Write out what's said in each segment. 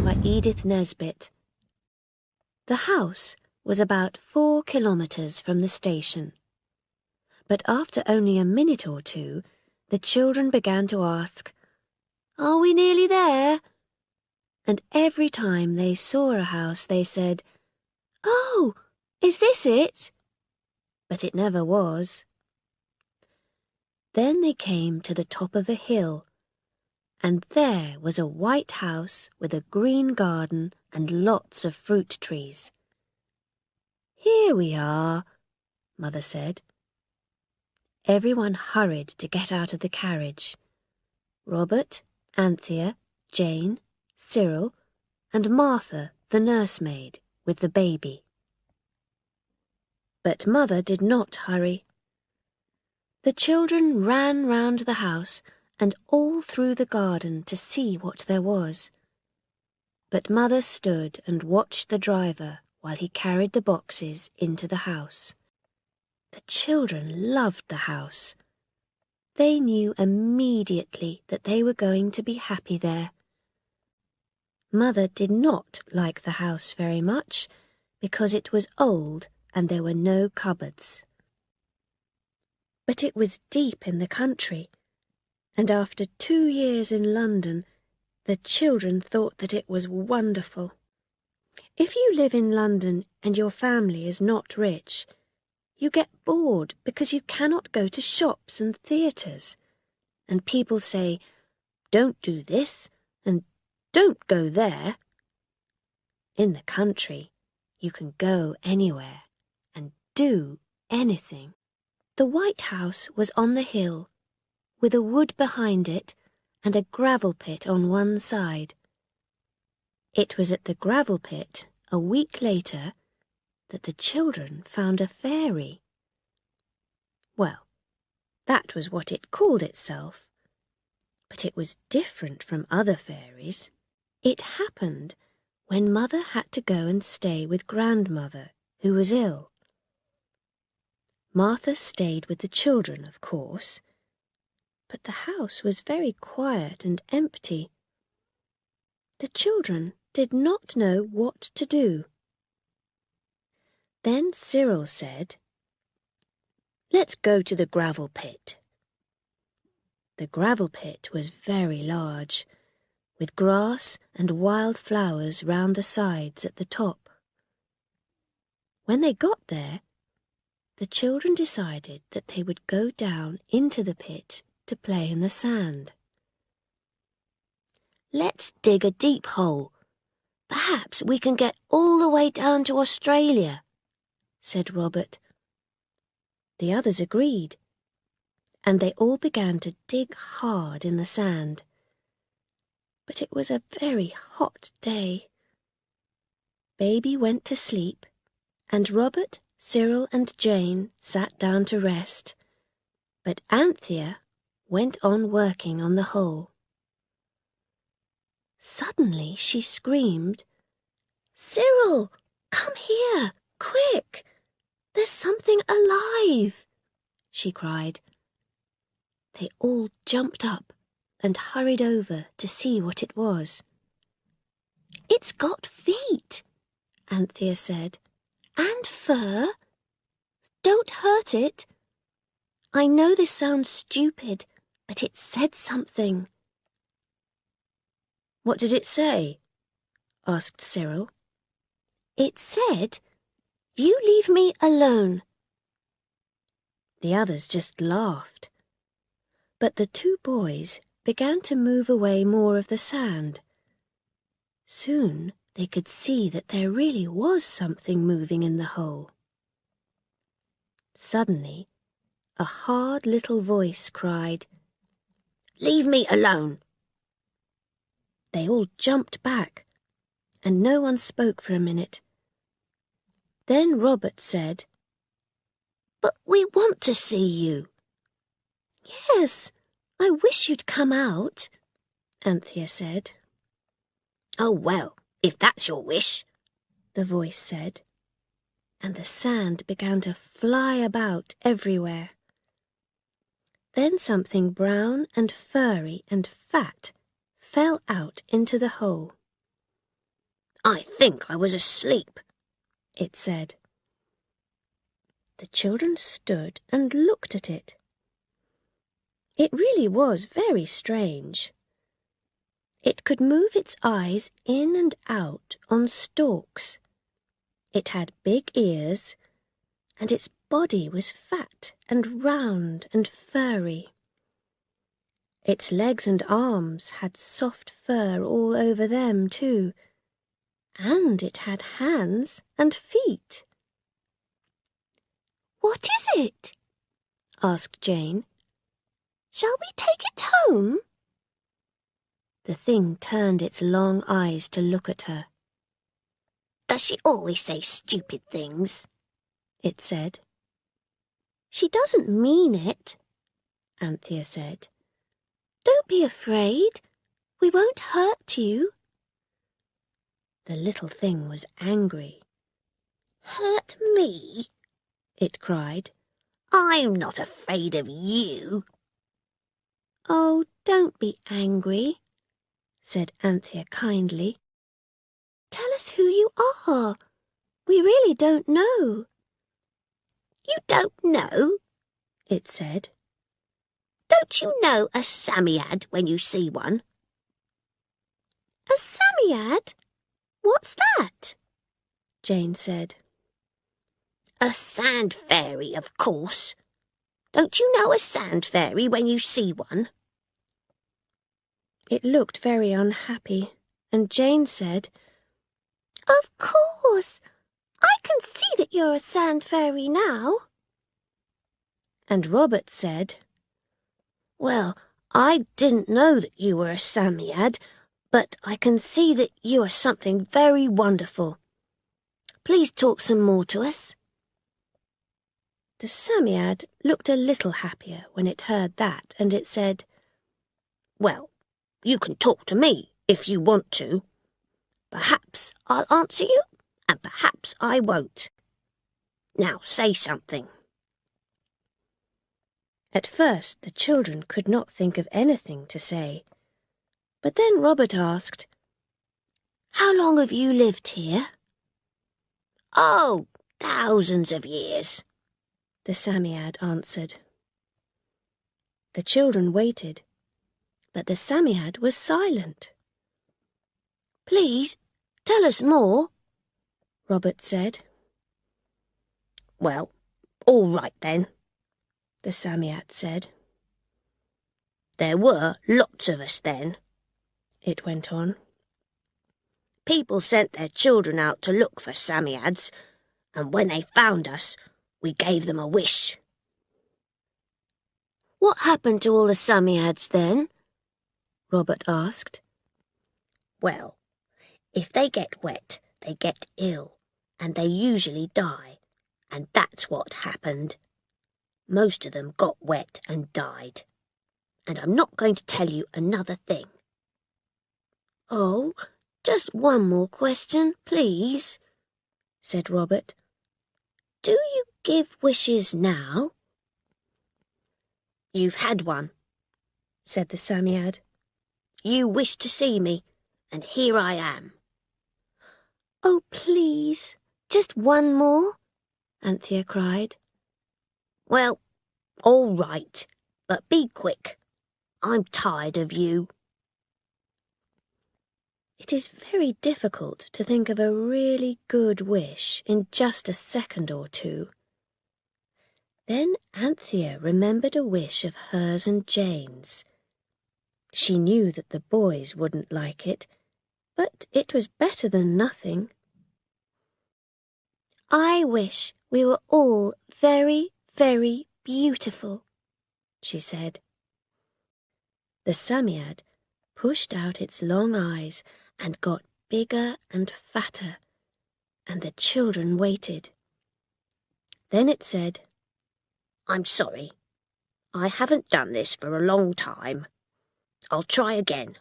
by Edith Nesbit. The house was about 4 kilometers from the station. But after only a minute or two, the children began to ask, "Are we nearly there?" And every time they saw a house, they said, "Oh, is this it?" But it never was. Then they came to the top of a hill, and there was a white house with a green garden and lots of fruit trees. "Here we are," Mother said. Everyone hurried to get out of the carriage. Robert, Anthea, Jane, Cyril, and Martha, the nursemaid, with the baby. But Mother did not hurry. The children ran round the house and all through the garden to see what there was. But Mother stood and watched the driver while he carried the boxes into the house. The children loved the house. They knew immediately that they were going to be happy there. Mother did not like the house very much because it was old and there were no cupboards. But it was deep in the country, and after 2 years in London, the children thought that it was wonderful. If you live in London and your family is not rich, you get bored because you cannot go to shops and theatres, and people say, "Don't do this," and "Don't go there." In the country, you can go anywhere and do anything. The White House was on the hill, with a wood behind it and a gravel pit on one side. It was at the gravel pit, a week later, that the children found a fairy. Well, that was what it called itself, but it was different from other fairies. It happened when Mother had to go and stay with Grandmother, who was ill. Martha stayed with the children, of course, but the house was very quiet and empty. The children did not know what to do. Then Cyril said, "Let's go to the gravel pit." The gravel pit was very large, with grass and wild flowers round the sides at the top. When they got there, the children decided that they would go down into the pit to play in the sand. "Let's dig a deep hole. Perhaps we can get all the way down to Australia," said Robert. The others agreed, and they all began to dig hard in the sand. But it was a very hot day. Baby went to sleep, and Robert, Cyril and Jane sat down to rest, but Anthea went on working on the hole. Suddenly she screamed, "Cyril, come here, quick! There's something alive!" she cried. They all jumped up and hurried over to see what it was. "It's got feet," Anthea said, "and fur. Don't hurt it. I know this sounds stupid, but it said something." "What did it say?" asked Cyril. "It said, 'You leave me alone.'" The others just laughed. But the 2 boys began to move away more of the sand. Soon they could see that there really was something moving in the hole. Suddenly, a hard little voice cried, "Leave me alone!" They all jumped back, and no one spoke for a minute. Then Robert said, "But we want to see you." "Yes, I wish you'd come out," Anthea said. "Oh, well, if that's your wish," the voice said, and the sand began to fly about everywhere. Then something brown and furry and fat fell out into the hole. I think I was asleep, it said. The children stood and looked at it. It really was very strange. It could move its eyes in and out on stalks. It had big ears, and its body was fat and round and furry. Its legs and arms had soft fur all over them too, and it had hands and feet. "What is it?" asked Jane. "Shall we take it home?" The thing turned its long eyes to look at her. Does she always say stupid things? It said. She doesn't mean it, Anthea said. Don't be afraid. We won't hurt you. The little thing was angry. Hurt me? It cried. I'm not afraid of you. Oh, don't be angry, said Anthea kindly. Tell us who you are. We really don't know. You don't know? It said. Don't you know a Psammead when you see one? A Psammead? What's that? Jane said. A sand fairy, of course. Don't you know a sand fairy when you see one? It looked very unhappy, and Jane said, Of course. I can see that you're a sand fairy now. And Robert said, Well, I didn't know that you were a Psammead, but I can see that you are something very wonderful. Please talk some more to us. The Psammead looked a little happier when it heard that, and it said, Well, you can talk to me if you want to. Perhaps I'll answer you, and perhaps I won't. Now say something. At first the children could not think of anything to say. But then Robert asked, How long have you lived here? Oh, thousands of years, the Psammead answered. The children waited, but the Psammead was silent. Please, tell us more, Robert said. Well, all right then, the Psammead said. There were lots of us then, it went on. People sent their children out to look for Psammeads, and when they found us, we gave them a wish. What happened to all the Psammeads then? Robert asked. Well, if they get wet, they get ill, and they usually die, and that's what happened. Most of them got wet and died. And I'm not going to tell you another thing. Oh, just one more question, please, said Robert. Do you give wishes now? You've had one, said the Psammead. You wished to see me, and here I am. Oh, please, just one more, Anthea cried. Well, all right, but be quick. I'm tired of you. It is very difficult to think of a really good wish in just a second or two. Then Anthea remembered a wish of hers and Jane's. She knew that the boys wouldn't like it, but it was better than nothing. I wish we were all very, very beautiful, she said. The Psammead pushed out its long eyes and got bigger and fatter, and the children waited. Then it said, I'm sorry. I haven't done this for a long time. I'll try again.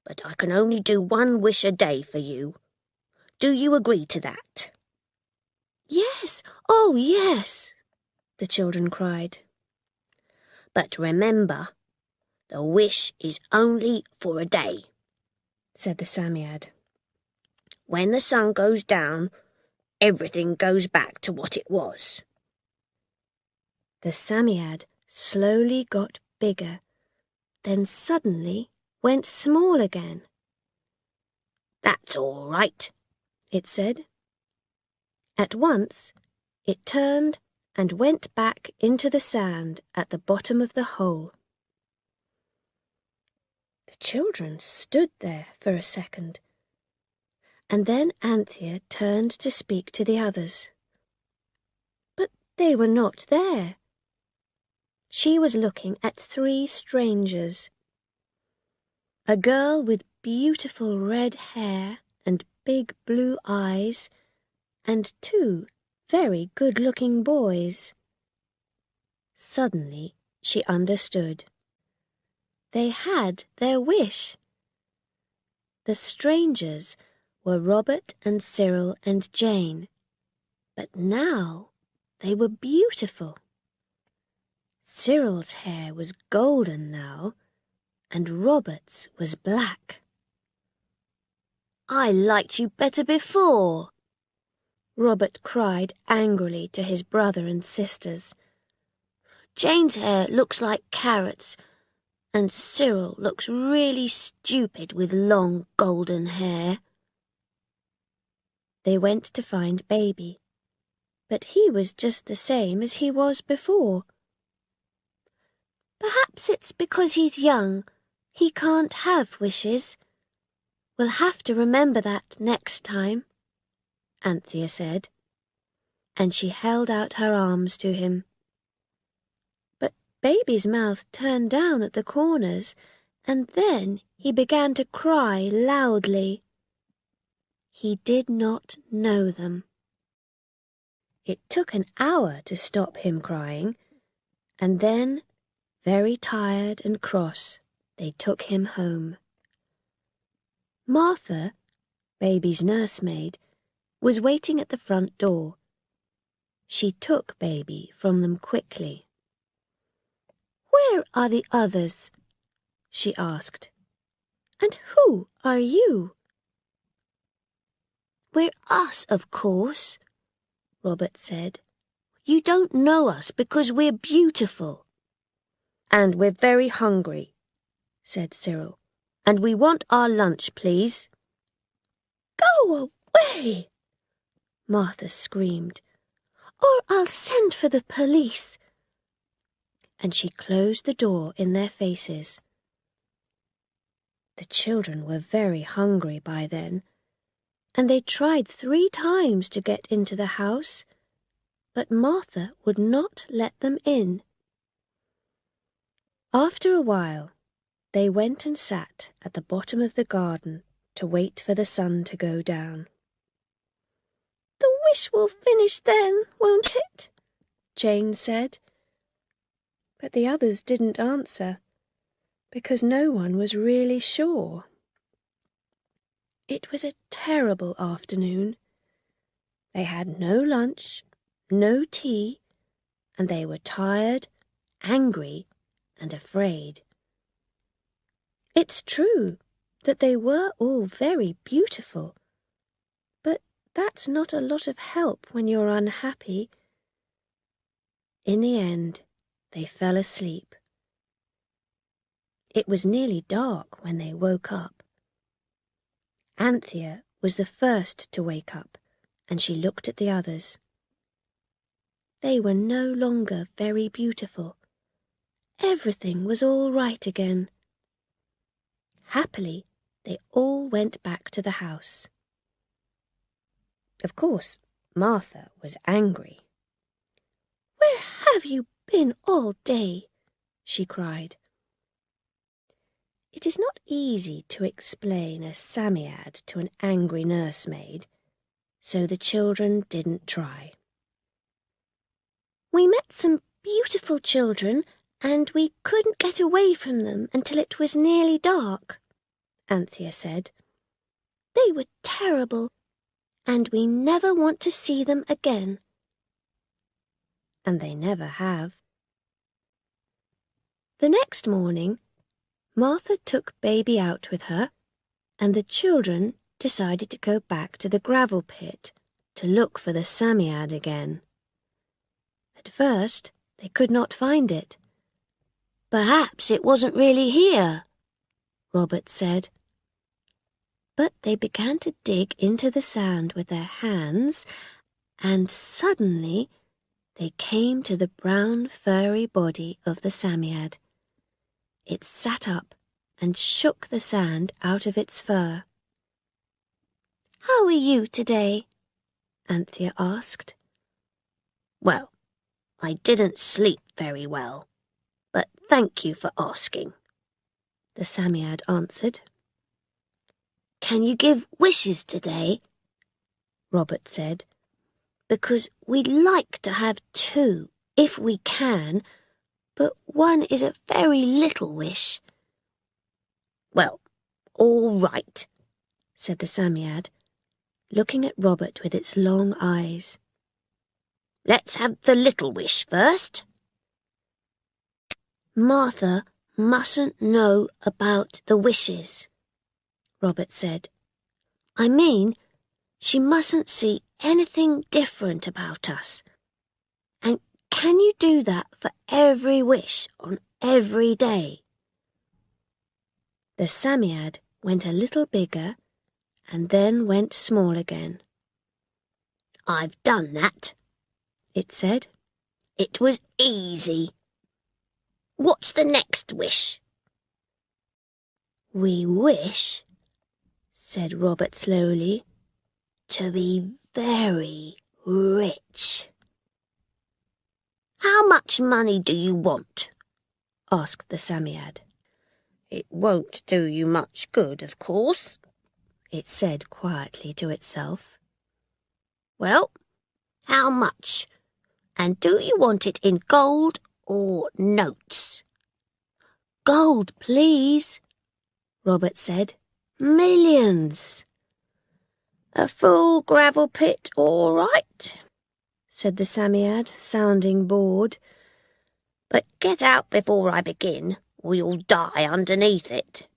But I can only do one wish a day for you. Do you agree to that? Yes, oh yes, the children cried. But remember, the wish is only for a day, said the Psammead. When the sun goes down, everything goes back to what it was. The Psammead slowly got bigger, then suddenly went small again. That's all right, it said. At once, it turned and went back into the sand at the bottom of the hole. The children stood there for a second, and then Anthea turned to speak to the others. But they were not there. She was looking at 3 strangers. A girl with beautiful red hair and big blue eyes, and 2 very good-looking boys. Suddenly she understood. They had their wish. The strangers were Robert and Cyril and Jane, but now they were beautiful. Cyril's hair was golden now, and Robert's was black. I liked you better before, Robert cried angrily to his brother and sisters. Jane's hair looks like carrots, and Cyril looks really stupid with long golden hair. They went to find Baby, but he was just the same as he was before. Perhaps it's because he's young. He can't have wishes. We'll have to remember that next time, Anthea said, and she held out her arms to him. But Baby's mouth turned down at the corners, and then he began to cry loudly. He did not know them. It took an hour to stop him crying, and then, very tired and cross, they took him home. Martha, Baby's nursemaid, was waiting at the front door. She took Baby from them quickly. "Where are the others?" she asked. "And who are you?" We're us, of course, Robert said. You don't know us because we're beautiful. And we're very hungry, said Cyril. And we want our lunch, please. Go away, Martha screamed, or I'll send for the police. And she closed the door in their faces. The children were very hungry by then, and they tried 3 times to get into the house, but Martha would not let them in. After a while, they went and sat at the bottom of the garden to wait for the sun to go down. The wish will finish then, won't it? Jane said. But the others didn't answer, because no one was really sure. It was a terrible afternoon. They had no lunch, no tea, and they were tired, angry, and afraid. It's true that they were all very beautiful, but that's not a lot of help when you're unhappy. In the end, they fell asleep. It was nearly dark when they woke up. Anthea was the first to wake up, and she looked at the others. They were no longer very beautiful. Everything was all right again. Happily, they all went back to the house. Of course, Martha was angry. "Where have you been all day?" she cried. It is not easy to explain a Psammead to an angry nursemaid, so the children didn't try. "We met some beautiful children, and we couldn't get away from them until it was nearly dark," Anthea said. "They were terrible, and we never want to see them again." And they never have. The next morning, Martha took Baby out with her, and the children decided to go back to the gravel pit to look for the Psammead again. At first, they could not find it. Perhaps it wasn't really here, Robert said. But they began to dig into the sand with their hands, and suddenly they came to the brown furry body of the Psammead. It sat up and shook the sand out of its fur. "How are you today?" Anthea asked. Well, I didn't sleep very well, but thank you for asking, the Psammead answered. Can you give wishes today? Robert said. Because we'd like to have 2, if we can, but 1 is a very little wish. Well, all right, said the Psammead, looking at Robert with its long eyes. Let's have the little wish first. Martha mustn't know about the wishes, Robert said. I mean, she mustn't see anything different about us. And can you do that for every wish on every day? The Psammead went a little bigger and then went small again. I've done that, it said. It was easy. What's the next wish? We wish, said Robert slowly, to be very rich. How much money do you want? Asked the Psammead. It won't do you much good, of course, it said quietly to itself. Well, how much? And do you want it in gold or notes? Gold, please, Robert said. Millions. A full gravel pit, all right, said the Psammead, sounding bored. But get out before I begin, or you'll die underneath it.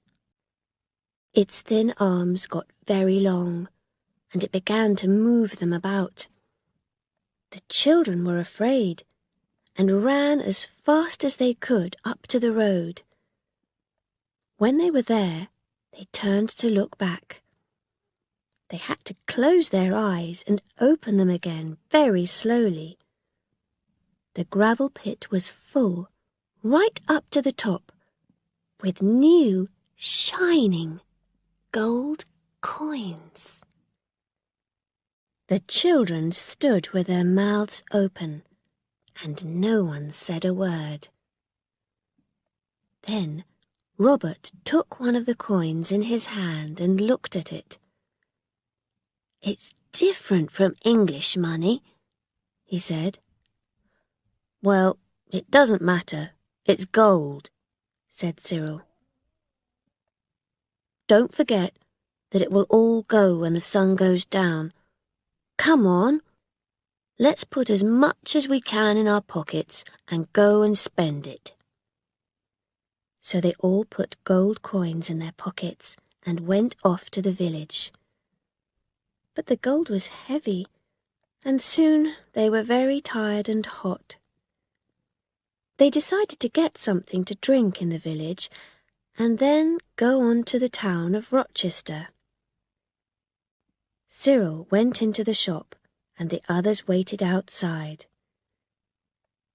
Its thin arms got very long, and it began to move them about. The children were afraid, and ran as fast as they could up to the road. When they were there, they turned to look back. They had to close their eyes and open them again very slowly. The gravel pit was full, right up to the top, with new, shining gold coins. The children stood with their mouths open, and no one said a word. Then Robert took one of the coins in his hand and looked at it. It's different from English money, he said. Well, it doesn't matter. It's gold, said Cyril. Don't forget that it will all go when the sun goes down. Come on. Let's put as much as we can in our pockets and go and spend it. So they all put gold coins in their pockets and went off to the village. But the gold was heavy, and soon they were very tired and hot. They decided to get something to drink in the village and then go on to the town of Rochester. Cyril went into the shop and the others waited outside.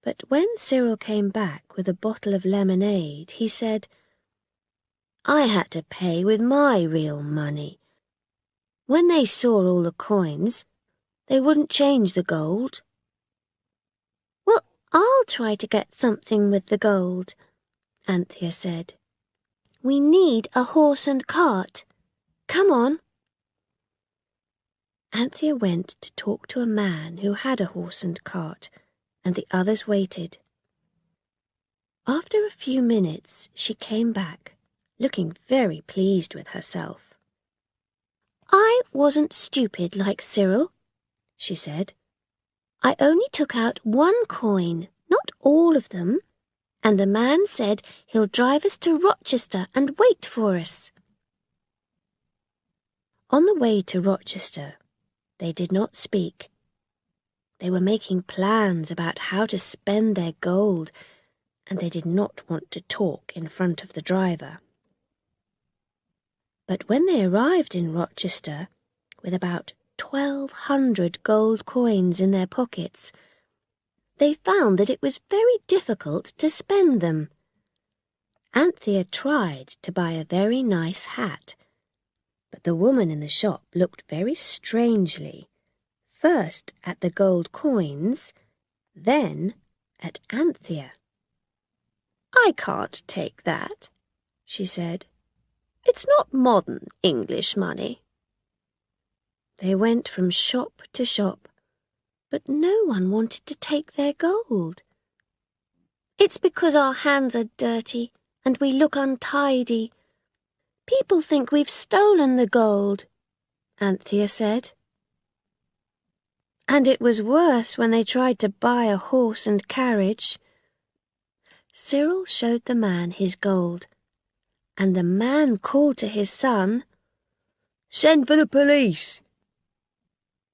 But when Cyril came back with a bottle of lemonade, he said, I had to pay with my real money. When they saw all the coins, they wouldn't change the gold. Well, I'll try to get something with the gold, Anthea said. We need a horse and cart. Come on. Anthea went to talk to a man who had a horse and cart, and the others waited. After a few minutes, she came back, looking very pleased with herself. I wasn't stupid like Cyril, she said. I only took out 1 coin, not all of them, and the man said he'll drive us to Rochester and wait for us. On the way to Rochester, they did not speak. They were making plans about how to spend their gold, and they did not want to talk in front of the driver. But when they arrived in Rochester, with about 1,200 gold coins in their pockets, they found that it was very difficult to spend them. Anthea tried to buy a very nice hat, but the woman in the shop looked very strangely, first at the gold coins, then at Anthea. "I can't take that," she said. "It's not modern English money." They went from shop to shop, but no one wanted to take their gold. "It's because our hands are dirty and we look untidy. People think we've stolen the gold," Anthea said. And it was worse when they tried to buy a horse and carriage. Cyril showed the man his gold, and the man called to his son, "Send for the police."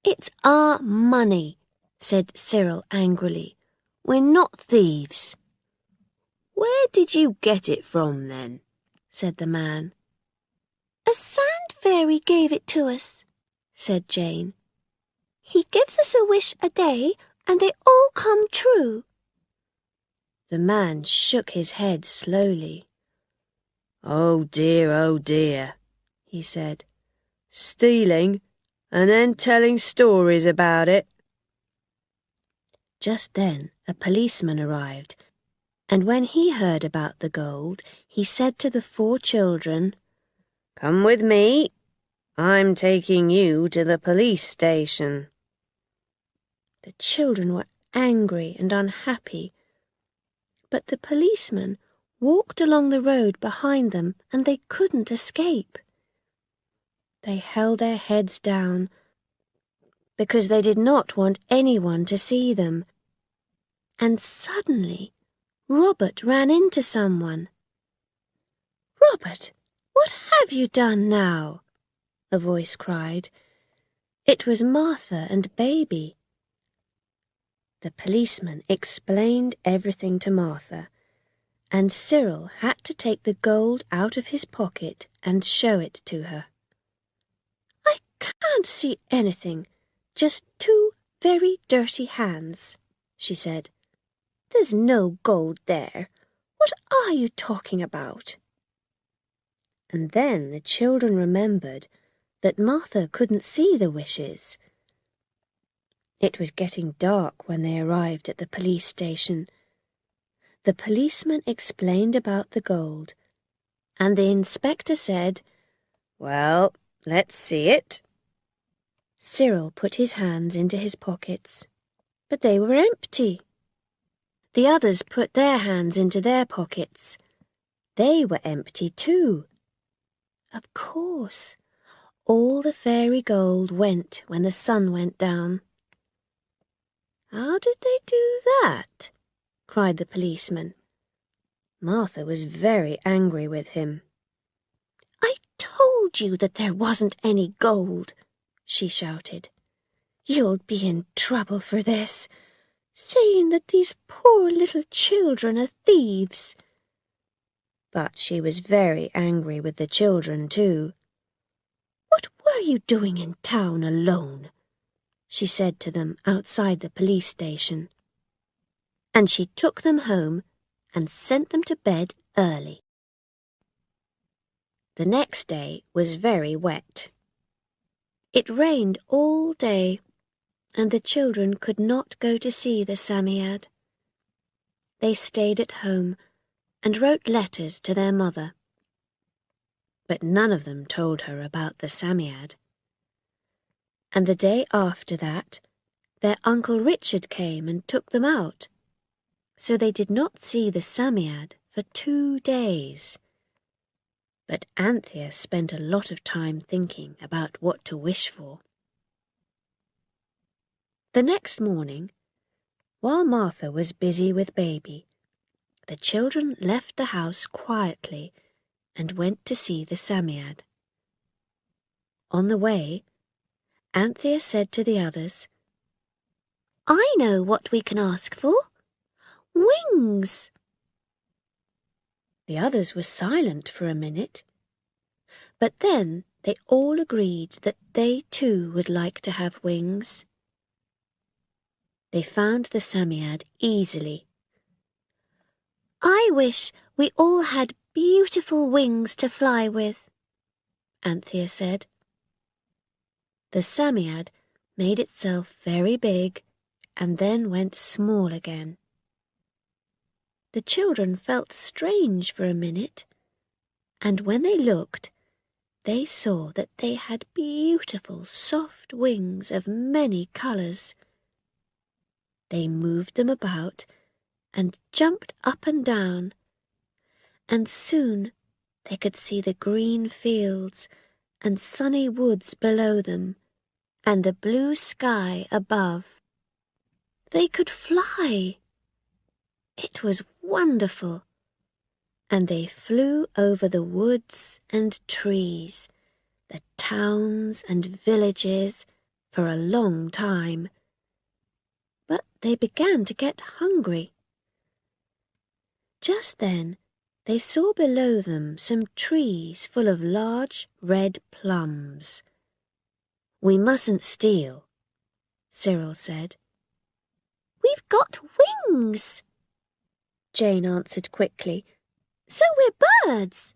"It's our money," said Cyril angrily. "We're not thieves." "Where did you get it from, then?" said the man. "A sand fairy gave it to us," said Jane. "He gives us a wish a day, and they all come true." The man shook his head slowly. Oh dear," he said. "Stealing, and then telling stories about it." Just then a policeman arrived, and when he heard about the gold, he said to the 4 children, "Come with me. I'm taking you to the police station." The children were angry and unhappy, but the policeman walked along the road behind them and they couldn't escape. They held their heads down because they did not want anyone to see them. And suddenly Robert ran into someone. "Robert, what have you done now?" a voice cried. It was Martha and Baby. The policeman explained everything to Martha, and Cyril had to take the gold out of his pocket and show it to her. "I can't see anything, just 2 very dirty hands," she said. "There's no gold there. What are you talking about?" And then the children remembered that Martha couldn't see the wishes. It was getting dark when they arrived at the police station. The policeman explained about the gold, and the inspector said, "Well, let's see it." Cyril put his hands into his pockets, but they were empty. The others put their hands into their pockets. They were empty too. Of course, all the fairy gold went when the sun went down. "How did they do that?" cried the policeman. Martha was very angry with him. "I told you that there wasn't any gold," she shouted. "You'll be in trouble for this, saying that these poor little children are thieves." But she was very angry with the children too. "What were you doing in town alone?" she said to them outside the police station. And she took them home and sent them to bed early. The next day was very wet. It rained all day, and the children could not go to see the Psammead. They stayed at home and wrote letters to their mother. But none of them told her about the Psammead. And the day after that, their Uncle Richard came and took them out, so they did not see the Psammead for 2 days. But Anthea spent a lot of time thinking about what to wish for. The next morning, while Martha was busy with Baby, the children left the house quietly and went to see the Psammead. on the way, Anthea said to the others, I know what we can ask for. Wings! The others were silent for a minute, but then they all agreed that they too would like to have wings. They found the Psammead easily. I wish we all had beautiful wings to fly with, Anthea said. The Psammead made itself very big and then went small again. The children felt strange for a minute, and when they looked, they saw that they had beautiful soft wings of many colours. They moved them about and jumped up and down, and soon they could see the green fields and sunny woods below them, and the blue sky above. They could fly! It was wonderful, and they flew over the woods and trees, the towns and villages, for a long time. But they began to get hungry. Just then they saw below them some trees full of large red plums. "We mustn't steal," Cyril said. "We've got wings," Jane answered quickly. "So we're birds.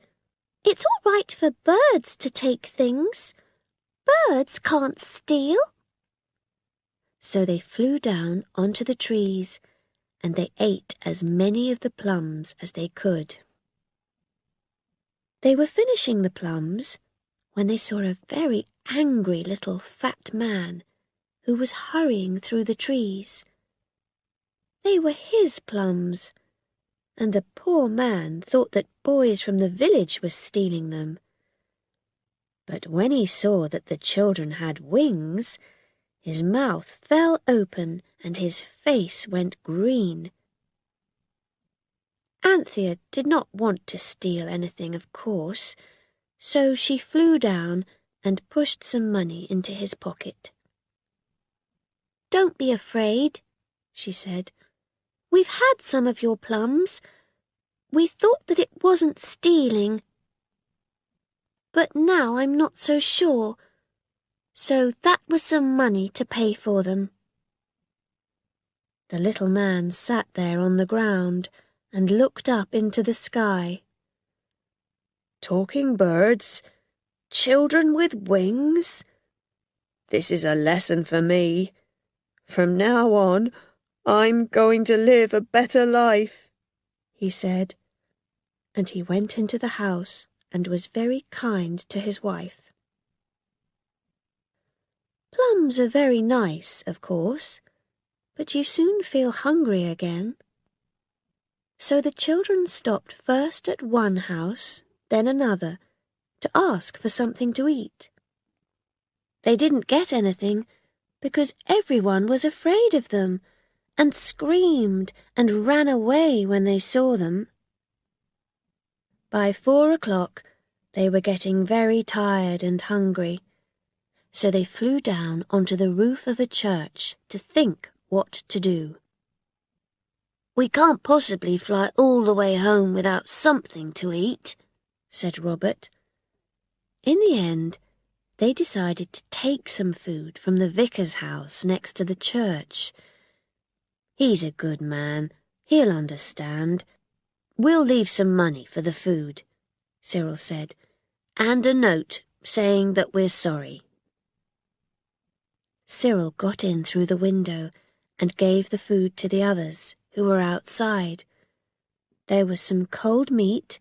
It's all right for birds to take things. Birds can't steal." So they flew down onto the trees, and they ate as many of the plums as they could. They were finishing the plums when they saw a very angry little fat man who was hurrying through the trees. They were his plums, and the poor man thought that boys from the village were stealing them. But when he saw that the children had wings, his mouth fell open and his face went green. Anthea did not want to steal anything, of course, so she flew down and pushed some money into his pocket. "Don't be afraid," she said. "We've had some of your plums. We thought that it wasn't stealing. But now I'm not so sure. So that was some money to pay for them." The little man sat there on the ground and looked up into the sky. "Talking birds? Children with wings? This is a lesson for me. From now on, I'm going to live a better life," he said, and he went into the house and was very kind to his wife. Plums are very nice, of course, but you soon feel hungry again. So the children stopped first at one house, then another, to ask for something to eat. They didn't get anything because everyone was afraid of them and screamed and ran away when they saw them. By 4 o'clock, they were getting very tired and hungry, so they flew down onto the roof of a church to think what to do. "We can't possibly fly all the way home without something to eat," said Robert. In the end, they decided to take some food from the vicar's house next to the church. "He's a good man. He'll understand. We'll leave some money for the food," Cyril said, "and a note saying that we're sorry." Cyril got in through the window and gave the food to the others who were outside. There was some cold meat,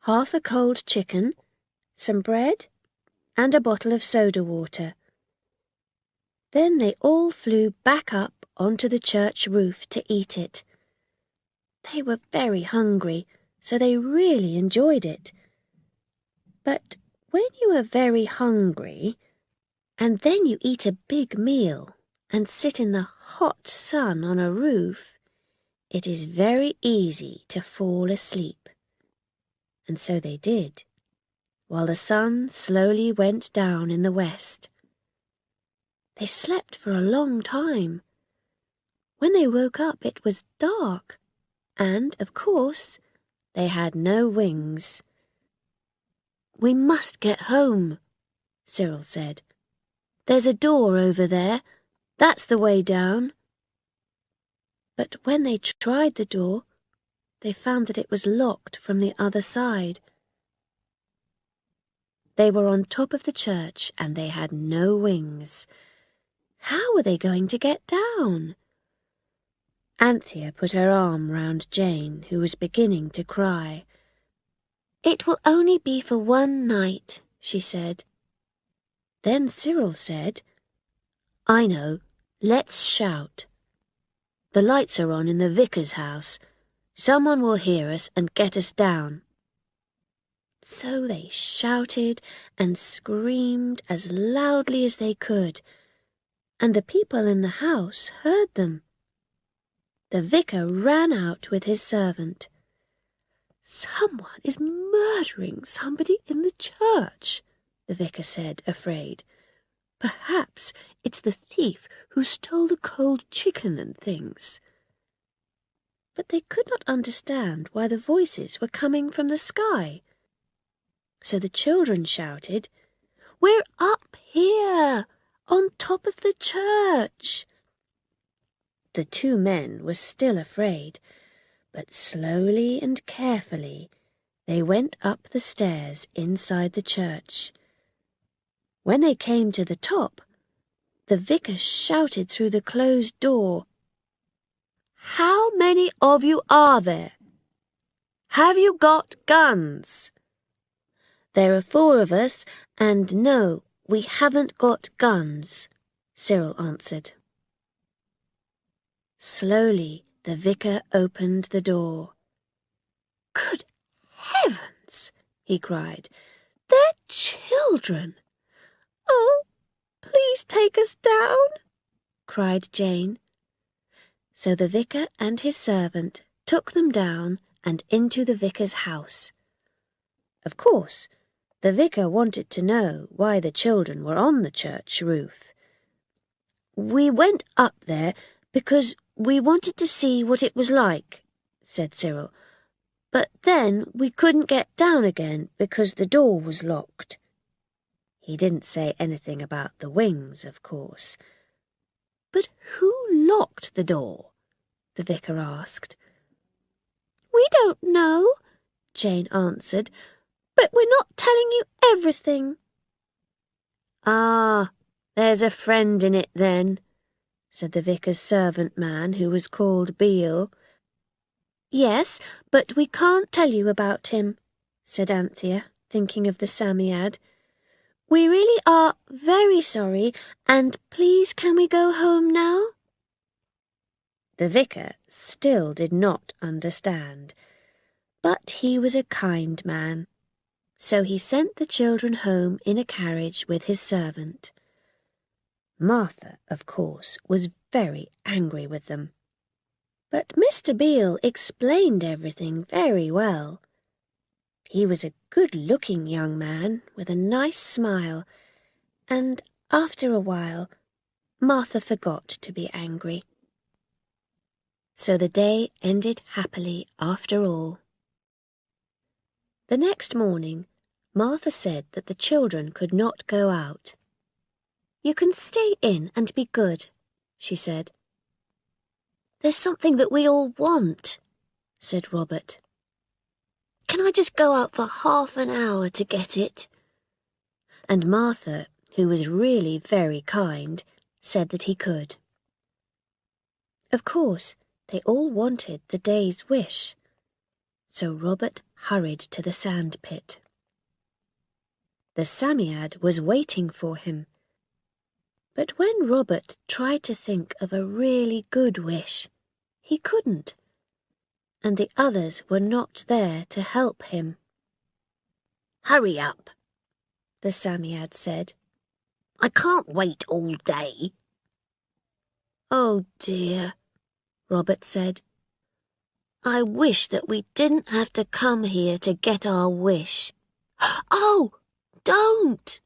half a cold chicken, some bread, and a bottle of soda water. Then they all flew back up onto the church roof to eat it. They were very hungry, so they really enjoyed it. But when you are very hungry, and then you eat a big meal and sit in the hot sun on a roof, it is very easy to fall asleep. And so they did, while the sun slowly went down in the west. They slept for a long time. When they woke up, it was dark, and, of course, they had no wings. "We must get home," Cyril said. "There's a door over there. That's the way down." But when they tried the door, they found that it was locked from the other side. They were on top of the church and they had no wings. How were they going to get down? Anthea put her arm round Jane, who was beginning to cry. "It will only be for one night," she said. Then Cyril said, "I know, let's shout. The lights are on in the vicar's house. Someone will hear us and get us down." So they shouted and screamed as loudly as they could, and the people in the house heard them. The vicar ran out with his servant. "Someone is murdering somebody in the church," the vicar said, afraid. "Perhaps it's the thief who stole the cold chicken and things." But they could not understand why the voices were coming from the sky. So the children shouted, "We're up here, on top of the church." The two men were still afraid, but slowly and carefully they went up the stairs inside the church. When they came to the top, the vicar shouted through the closed door, "How many of you are there? Have you got guns?" "There are 4 of us, and no, we haven't got guns," Cyril answered. Slowly, the vicar opened the door. "Good heavens!" he cried. "They're children!" "Oh, please take us down," cried Jane. So the vicar and his servant took them down and into the vicar's house. Of course, the vicar wanted to know why the children were on the church roof. "We went up there because we wanted to see what it was like," said Cyril. "But then we couldn't get down again because the door was locked." He didn't say anything about the wings, of course. "But who locked the door?" the vicar asked. "We don't know," Jane answered, "but we're not telling you everything." "Ah, there's a friend in it then," said the vicar's servant man, who was called Beale. "Yes, but we can't tell you about him," said Anthea, thinking of the Psammead. "We really are very sorry, and please can we go home now?" The vicar still did not understand, but he was a kind man, so he sent the children home in a carriage with his servant. Martha, of course, was very angry with them. But Mr. Beale explained everything very well. He was a good-looking young man with a nice smile, and after a while Martha forgot to be angry. So the day ended happily after all. The next morning, Martha said that the children could not go out. "You can stay in and be good," she said. "There's something that we all want," said Robert. "Can I just go out for half an hour to get it?" And Martha, who was really very kind, said that he could. Of course, they all wanted the day's wish, so Robert hurried to the sand pit. The Psammead was waiting for him, but when Robert tried to think of a really good wish, he couldn't, and the others were not there to help him. "Hurry up," the Psammead said. "I can't wait all day." "Oh dear," Robert said. "I wish that we didn't have to come here to get our wish. Oh, don't!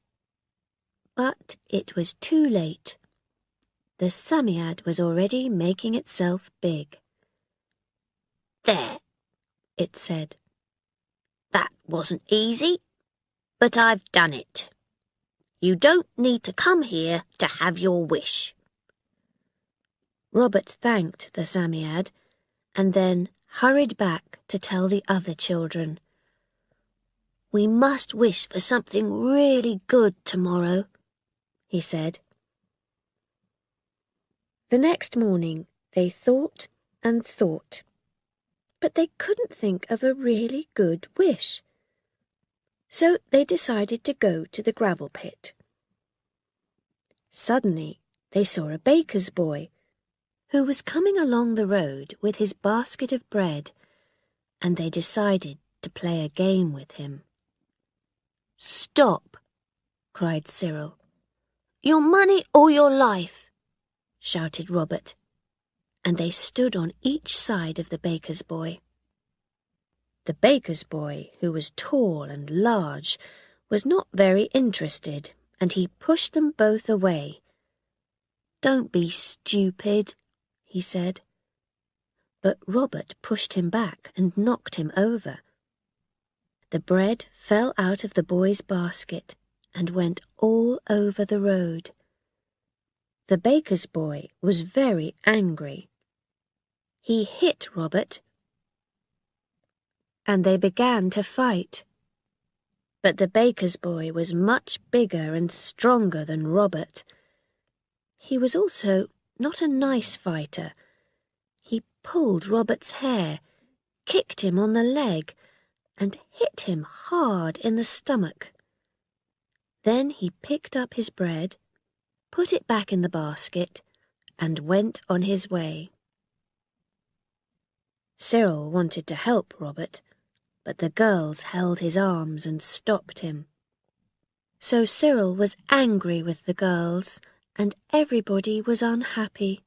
But it was too late. The Psammead was already making itself big. There, It said. that wasn't easy, but I've done it. You don't need to come here to have your wish. Robert thanked the Psammead and then hurried back to tell the other children. We must wish for something really good tomorrow, he said. The next morning they thought and thought, but they couldn't think of a really good wish. So they decided to go to the gravel pit. Suddenly they saw a baker's boy who was coming along the road with his basket of bread, and they decided to play a game with him. Stop, cried Cyril. Your money or your life, shouted Robert, and they stood on each side of the baker's boy. The baker's boy, who was tall and large, was not very interested, and he pushed them both away. Don't be stupid, he said. But Robert pushed him back and knocked him over. The bread fell out of the boy's basket and went all over the road. The baker's boy was very angry. He hit Robert, and they began to fight. But the baker's boy was much bigger and stronger than Robert. He was also not a nice fighter. He pulled Robert's hair, kicked him on the leg, and hit him hard in the stomach. Then he picked up his bread, put it back in the basket, and went on his way. Cyril wanted to help Robert, but the girls held his arms and stopped him. So Cyril was angry with the girls, and everybody was unhappy.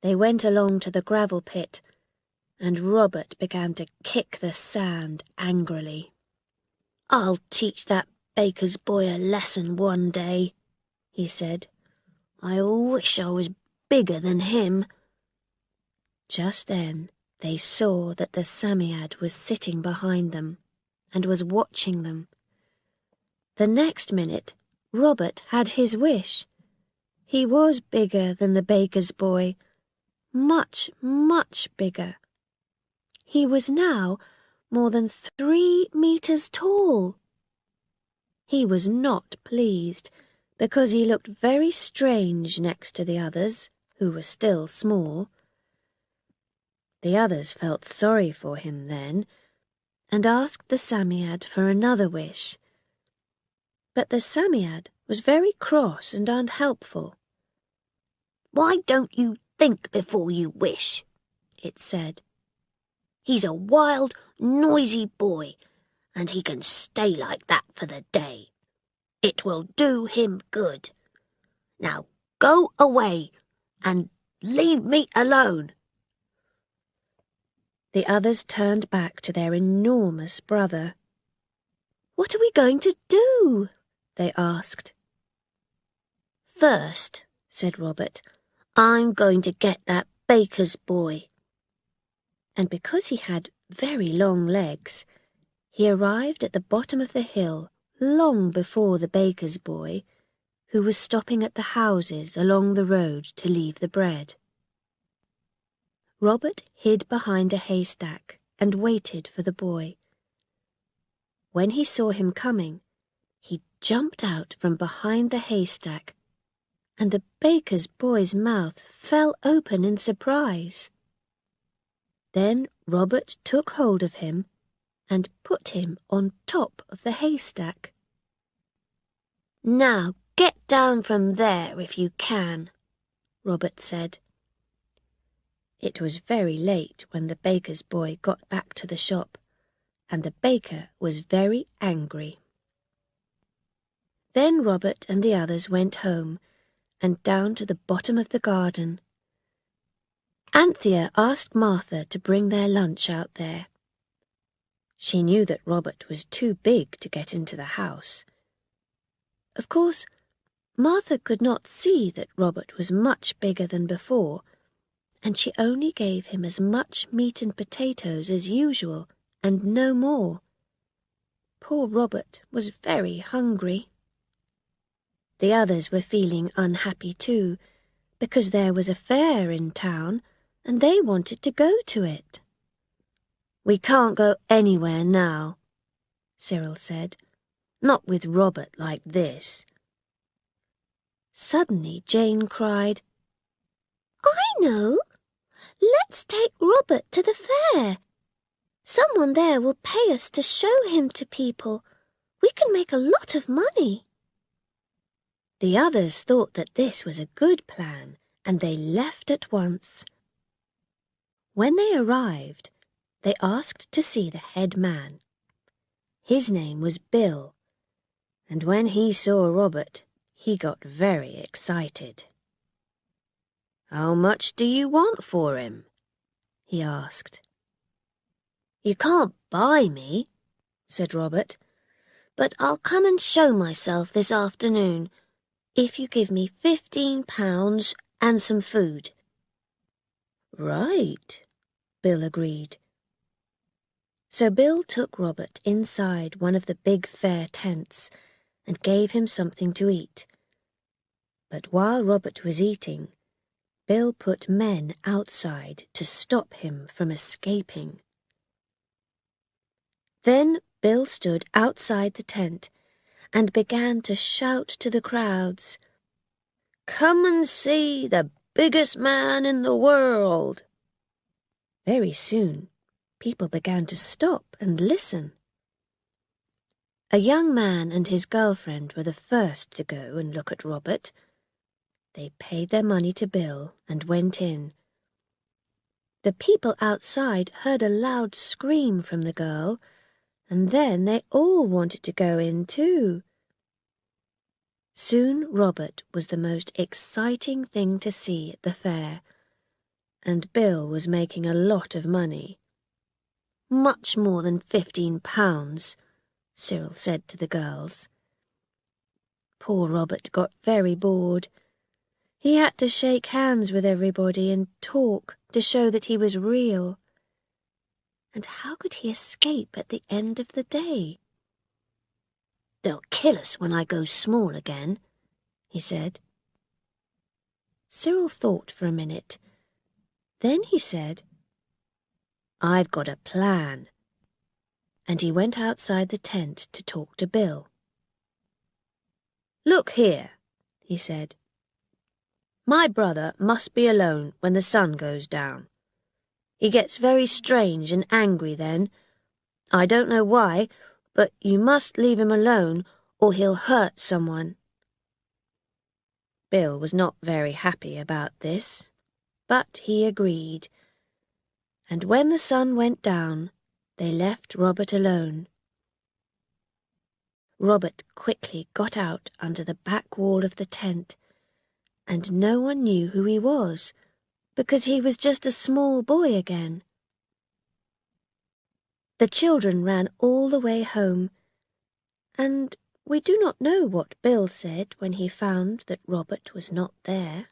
They went along to the gravel pit, and Robert began to kick the sand angrily. I'll teach that baker's boy a lesson one day, he said. I wish I was bigger than him. Just then they saw that the Psammead was sitting behind them and was watching them. The next minute, Robert had his wish. He was bigger than the baker's boy, much, much bigger. He was now more than 3 meters tall. He was not pleased, because he looked very strange next to the others, who were still small. The others felt sorry for him then, and asked the Psammead for another wish. But the Psammead was very cross and unhelpful. Why don't you think before you wish? It said. He's a wild, noisy boy, and he can stay like that for the day. It will do him good. Now go away and leave me alone. The others turned back to their enormous brother. What are we going to do? They asked. First, said Robert, I'm going to get that baker's boy. And because he had very long legs, he arrived at the bottom of the hill long before the baker's boy, who was stopping at the houses along the road to leave the bread. Robert hid behind a haystack and waited for the boy. When he saw him coming, he jumped out from behind the haystack, and the baker's boy's mouth fell open in surprise. Then Robert took hold of him and put him on top of the haystack. Now get down from there if you can, Robert said. It was very late when the baker's boy got back to the shop, and the baker was very angry. Then Robert and the others went home and down to the bottom of the garden. Anthea asked Martha to bring their lunch out there. She knew that Robert was too big to get into the house. Of course, Martha could not see that Robert was much bigger than before, and she only gave him as much meat and potatoes as usual, and no more. Poor Robert was very hungry. The others were feeling unhappy too, because there was a fair in town, and they wanted to go to it. "We can't go anywhere now," Cyril said. "Not with Robert like this." Suddenly Jane cried, I know! Let's take Robert to the fair. Someone there will pay us to show him to people. We can make a lot of money. The others thought that this was a good plan, and they left at once. When they arrived, they asked to see the head man. His name was Bill, and when he saw Robert, he got very excited. "How much do you want for him?" he asked. "You can't buy me," said Robert, "but I'll come and show myself this afternoon if you give me £15 and some food." "Right," Bill agreed. So Bill took Robert inside one of the big fair tents and gave him something to eat. But while Robert was eating, Bill put men outside to stop him from escaping. Then Bill stood outside the tent and began to shout to the crowds, "Come and see the biggest man in the world." Very soon, people began to stop and listen. A young man and his girlfriend were the first to go and look at Robert. They paid their money to Bill and went in. The people outside heard a loud scream from the girl, and then they all wanted to go in too. Soon Robert was the most exciting thing to see at the fair, and Bill was making a lot of money. "Much more than £15, Cyril said to the girls. Poor Robert got very bored. He had to shake hands with everybody and talk to show that he was real. And how could he escape at the end of the day? "They'll kill us when I go small again," he said. Cyril thought for a minute. Then he said, "I've got a plan." And he went outside the tent to talk to Bill. "Look here," he said. "My brother must be alone when the sun goes down. He gets very strange and angry then. I don't know why, but you must leave him alone or he'll hurt someone." Bill was not very happy about this, but he agreed. And when the sun went down, they left Robert alone. Robert quickly got out under the back wall of the tent, and no one knew who he was, because he was just a small boy again. The children ran all the way home, and we do not know what Bill said when he found that Robert was not there.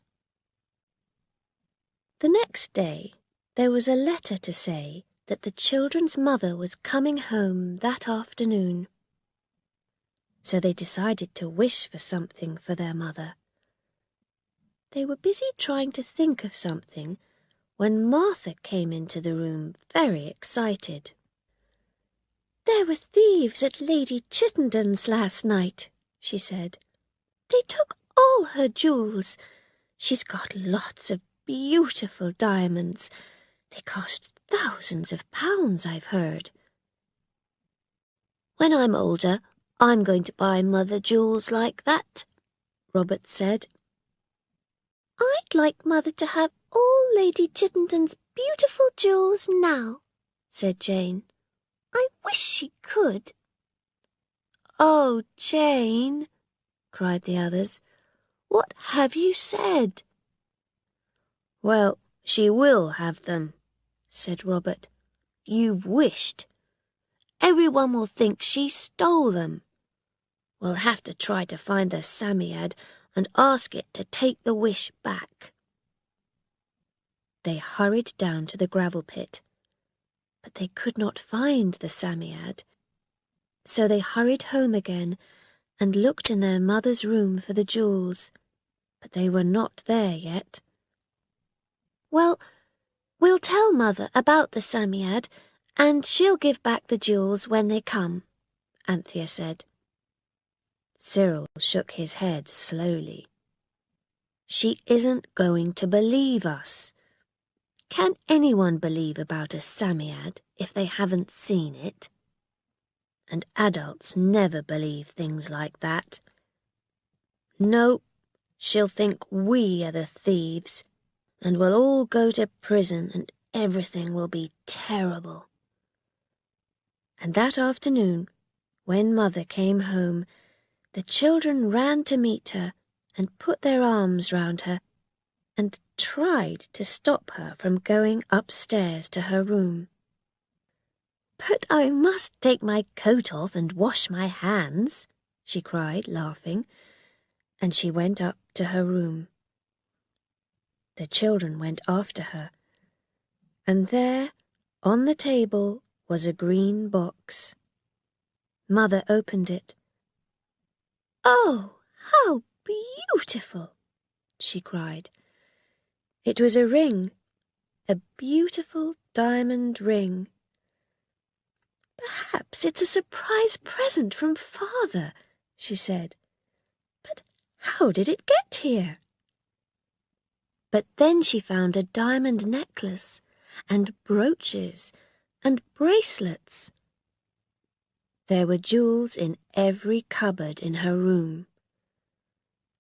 The next day there was a letter to say that the children's mother was coming home that afternoon. So they decided to wish for something for their mother. They were busy trying to think of something when Martha came into the room very excited. "There were thieves at Lady Chittenden's last night," she said. "They took all her jewels. She's got lots of beautiful diamonds. They cost thousands of pounds, I've heard." "When I'm older, I'm going to buy Mother jewels like that," Robert said. "I'd like Mother to have all Lady Chittenden's beautiful jewels now," said Jane. "I wish she could." "Oh, Jane," cried the others, "what have you said?" "Well, she will have them," said Robert. "You've wished. everyone will think she stole them. We'll have to try to find the Psammead and ask it to take the wish back." They hurried down to the gravel pit, but they could not find the Psammead. So they hurried home again and looked in their mother's room for the jewels, but they were not there yet. "Well, we'll tell Mother about the Psammead, and she'll give back the jewels when they come," Anthea said. Cyril shook his head slowly. "She isn't going to believe us. Can anyone believe about a Psammead if they haven't seen it? And adults never believe things like that. No, she'll think we are the thieves, and we'll all go to prison and everything will be terrible." And that afternoon, when Mother came home, the children ran to meet her and put their arms round her and tried to stop her from going upstairs to her room. "But I must take my coat off and wash my hands," she cried, laughing, and she went up to her room. The children went after her, and there, on the table, was a green box. Mother opened it. "Oh, how beautiful!" she cried. It was a ring, a beautiful diamond ring. "Perhaps it's a surprise present from Father," she said. "But how did it get here?" But then she found a diamond necklace and brooches and bracelets. There were jewels in every cupboard in her room.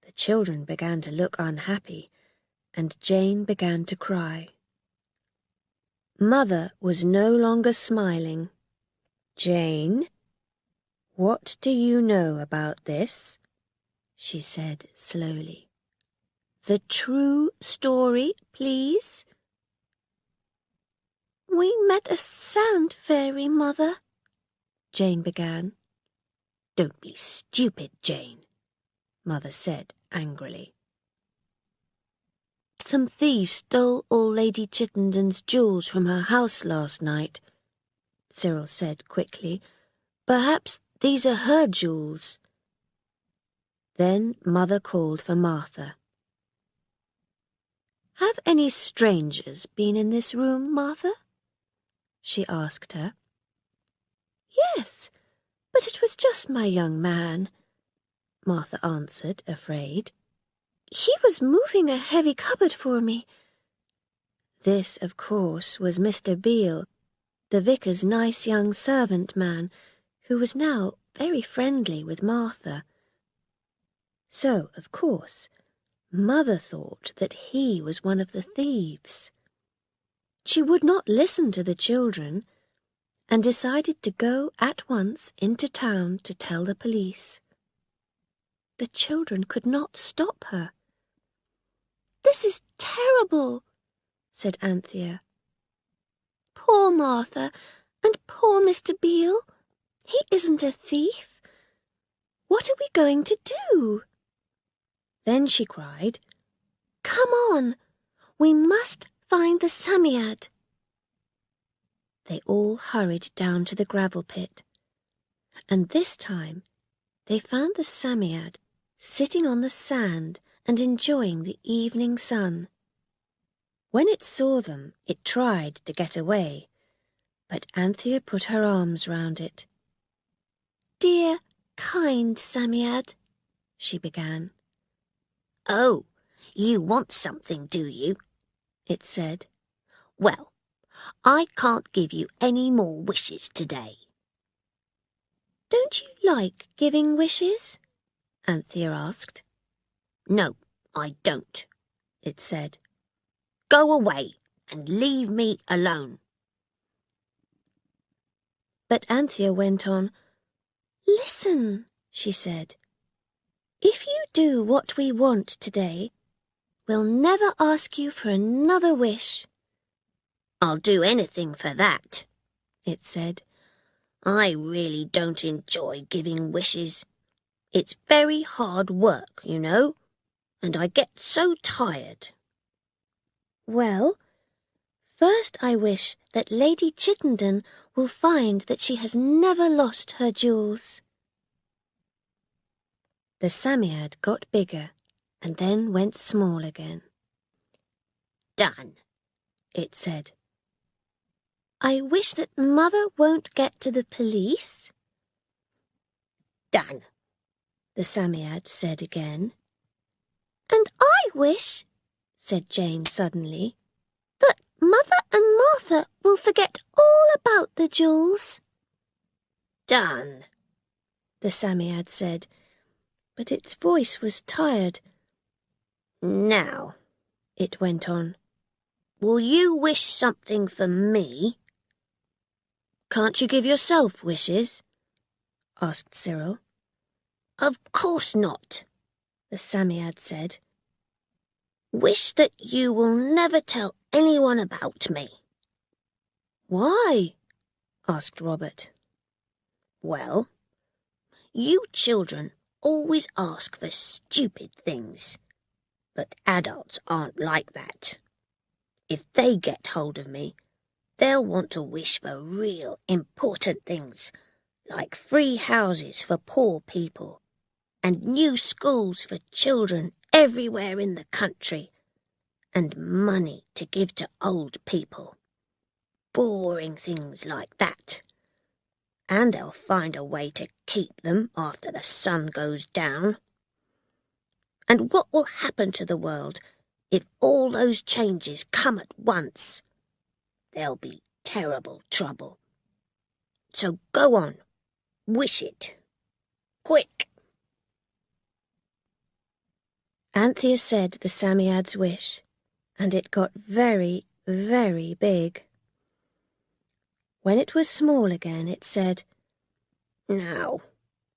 The children began to look unhappy, and Jane began to cry. Mother was no longer smiling. "Jane, what do you know about this?" she said slowly. "The true story, please." "We met a sand fairy, Mother," Jane began. "Don't be stupid, Jane," Mother said angrily. "Some thieves stole all Lady Chittenden's jewels from her house last night," Cyril said quickly. "Perhaps these are her jewels." Then Mother called for Martha. "Have any strangers been in this room, Martha?" she asked her. "Yes, but it was just my young man," Martha answered, afraid. "He was moving a heavy cupboard for me." This, of course, was Mr. Beale, the vicar's nice young servant man, who was now very friendly with Martha. So, of course, Mother thought that he was one of the thieves. She would not listen to the children and decided to go at once into town to tell the police. The children could not stop her. "This is terrible," said Anthea. "Poor Martha and poor Mr. Beale. He isn't a thief. What are we going to do?" Then she cried, "Come on, we must find the Psammead." They all hurried down to the gravel pit, and this time they found the Psammead sitting on the sand and enjoying the evening sun. When it saw them, it tried to get away, but Anthea put her arms round it. "Dear, kind Psammead," she began. "Oh, you want something, do you?" it said. "Well, I can't give you any more wishes today." "Don't you like giving wishes?" Anthea asked. "No, I don't," it said. "Go away and leave me alone." But Anthea went on. "Listen," she said. "If you do what we want today, we'll never ask you for another wish." "I'll do anything for that," it said. I really don't enjoy giving wishes. It's very hard work, you know, and I get so tired. Well, first I wish that Lady Chittenden will find that she has never lost her jewels. The Psammead got bigger and then went small again. Done, it said. I wish that Mother won't get to the police. Done, the Psammead said again. And I wish, said Jane suddenly, that Mother and Martha will forget all about the jewels. Done, the Psammead said, but its voice was tired. Now, it went on, will you wish something for me? Can't you give yourself wishes? Asked Cyril. Of course not, the Psammead said. Wish that you will never tell anyone about me. Why? Asked Robert. Well, you children always ask for stupid things, but adults aren't like that. If they get hold of me, they'll want to wish for real important things, like free houses for poor people, and new schools for children everywhere in the country, and money to give to old people. Boring things like that. And they'll find a way to keep them after the sun goes down. And what will happen to the world if all those changes come at once? There'll be terrible trouble. So go on, wish it. Quick! Anthea said the Psammead's wish, and it got very, very big. When it was small again, it said, Now,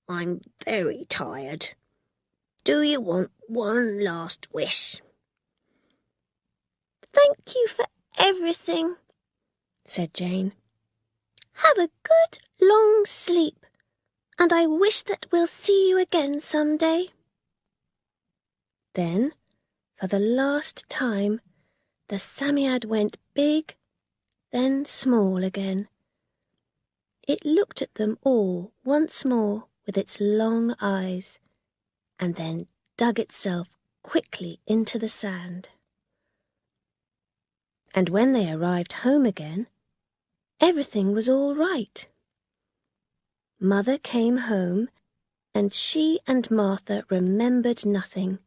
I'm very tired. Do you want one last wish? Thank you for everything, said Jane. Have a good long sleep, and I wish that we'll see you again some day. Then, for the last time, the Psammead went big, then small again. It looked at them all once more with its long eyes, and then dug itself quickly into the sand. And when they arrived home again, everything was all right. Mother came home, and she and Martha remembered nothing.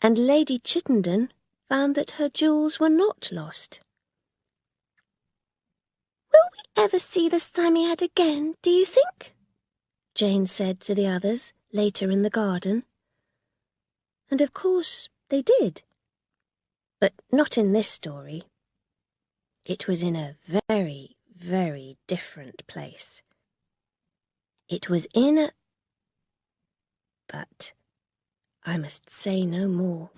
And Lady Chittenden found that her jewels were not lost. Will we ever see the Psammead again, do you think? Jane said to the others later in the garden. And of course they did. But not in this story. It was in a very, very different place. It was in a... But I must say no more.